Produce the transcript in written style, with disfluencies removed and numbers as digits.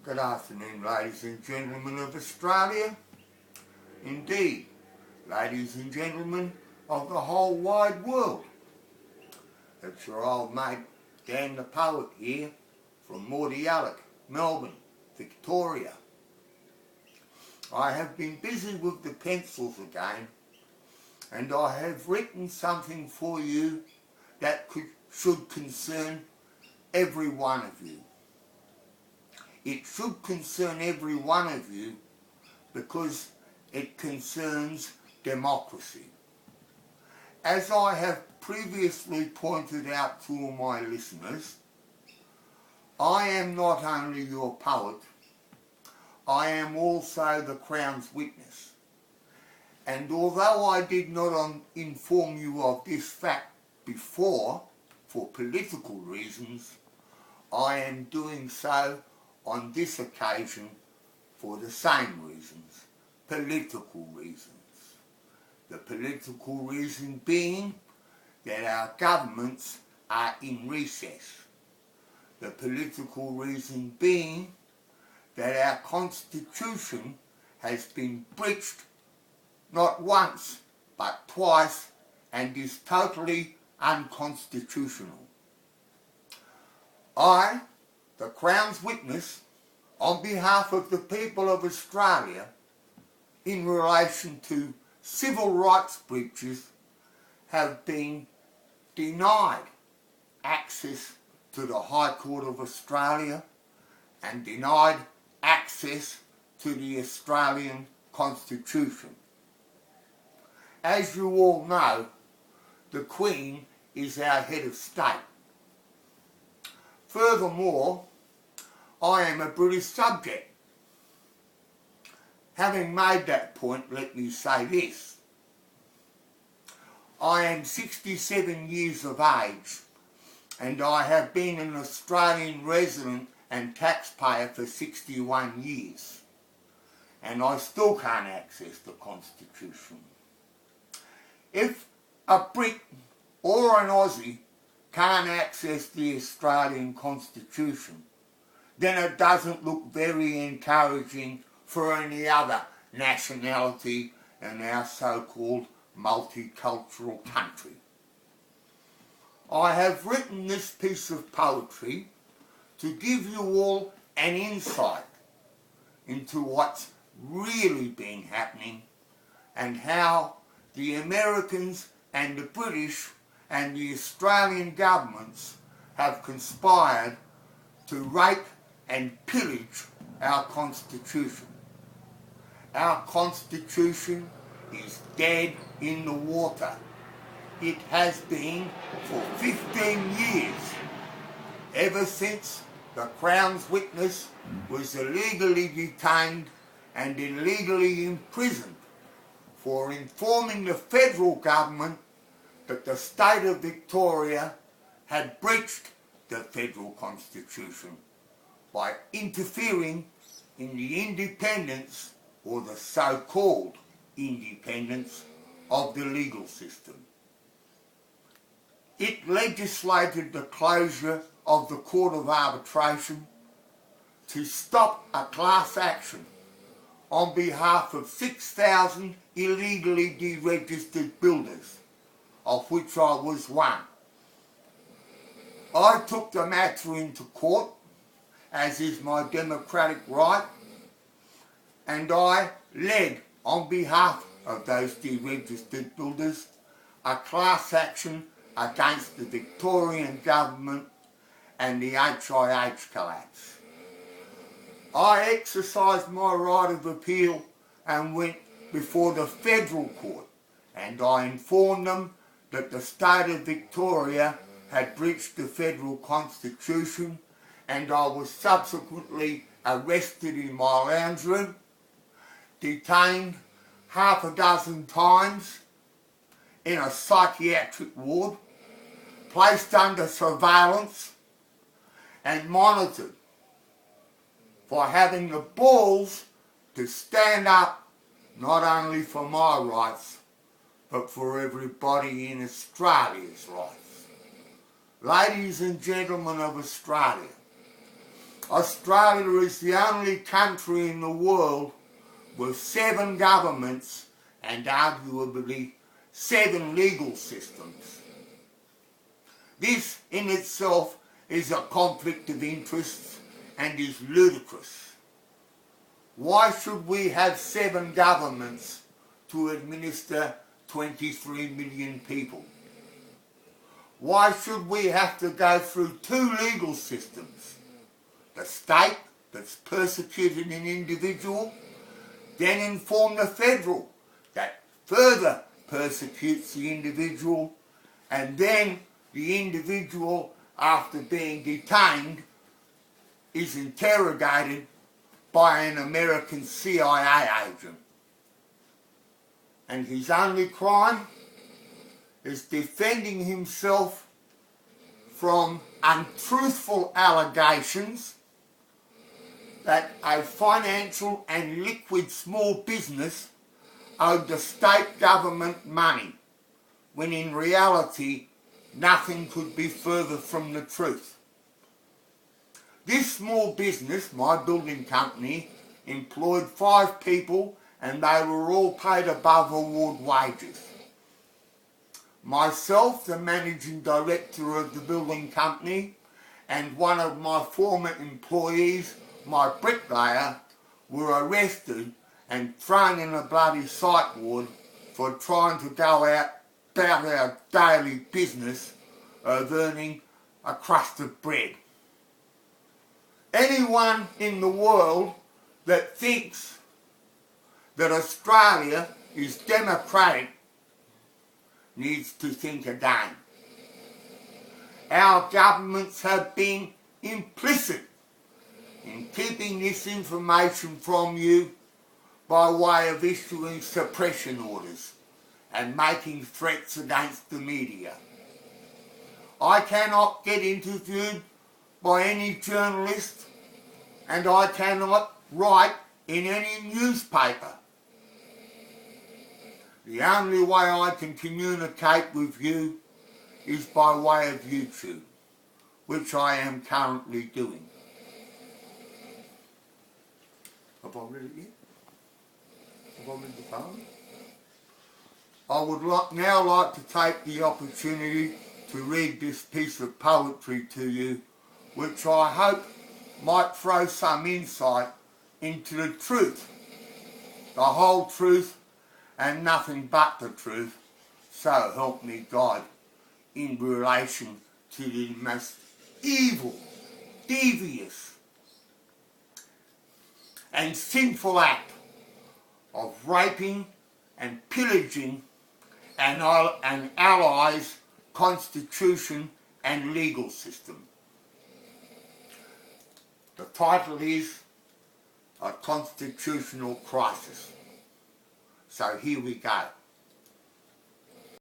Good afternoon, ladies and gentlemen of Australia. Indeed, ladies and gentlemen of the whole wide world. It's your old mate Dan the Poet here from Mordialloc, Melbourne, Victoria. I have been busy with the pencils again, and I have written something for you that should concern every one of you. It should concern every one of you because it concerns democracy. As I have previously pointed out to all my listeners, I am not only your poet, I am also the Crown's witness. And although I did not inform you of this fact before, for political reasons, I am doing so on this occasion for the same reasons, political reasons. The political reason being that our governments are in recess. The political reason being that our constitution has been breached not once but twice and is totally unconstitutional. I, the Crown's witness, on behalf of the people of Australia, in relation to civil rights breaches, have been denied access to the High Court of Australia and denied access to the Australian Constitution. As you all know, the Queen is our head of state. Furthermore, I am a British subject. Having made that point, let me say this. I am 67 years of age and I have been an Australian resident and taxpayer for 61 years, and I still can't access the Constitution. If a Brit or an Aussie can't access the Australian Constitution, then it doesn't look very encouraging for any other nationality in our so-called multicultural country. I have written this piece of poetry to give you all an insight into what's really been happening and how the Americans and the British and the Australian governments have conspired to rape and pillage our Constitution. Our Constitution is dead in the water. It has been for 15 years, ever since the Crown's witness was illegally detained and illegally imprisoned for informing the federal government that the state of Victoria had breached the federal constitution by interfering in the independence, or the so-called independence, of the legal system. It legislated the closure of the Court of Arbitration to stop a class action on behalf of 6,000 illegally deregistered builders, of which I was one. I took the matter into court, as is my democratic right, and I led, on behalf of those deregistered builders, a class action against the Victorian government and the HIH collapse. I exercised my right of appeal and went before the federal court, and I informed them that the state of Victoria had breached the federal constitution, and I was subsequently arrested in my lounge room, detained half a dozen times in a psychiatric ward, placed under surveillance and monitored for having the balls to stand up not only for my rights but for everybody in Australia's rights. Ladies and gentlemen of Australia, Australia is the only country in the world with 7 governments and arguably 7 legal systems. This in itself is a conflict of interests and is ludicrous. Why should we have 7 governments to administer 23 million people? Why should we have to go through 2 legal systems? The state that's persecuting an individual, then inform the federal that further persecutes the individual, and then the individual, after being detained, is interrogated by an American CIA agent. And his only crime is defending himself from untruthful allegations that a financial and liquid small business owed the state government money, when in reality nothing could be further from the truth. This small business, my building company, employed 5 people and they were all paid above award wages. Myself, the managing director of the building company, and one of my former employees, my bricklayer, were arrested and thrown in a bloody psych ward for trying to go out about our daily business of earning a crust of bread. Anyone in the world that thinks that Australia is democratic needs to think again. Our governments have been implicit in keeping this information from you by way of issuing suppression orders and making threats against the media. I cannot get interviewed by any journalist, and I cannot write in any newspaper. The only way I can communicate with you is by way of YouTube, which I am currently doing. Have I read it yet? Have I read the poem? I would now like to take the opportunity to read this piece of poetry to you, which I hope might throw some insight into the truth, the whole truth and nothing but the truth, so help me God, in relation to the most evil, devious and sinful act of raping and pillaging an ally's constitution and legal system. The title is A Constitutional Crisis. So here we go.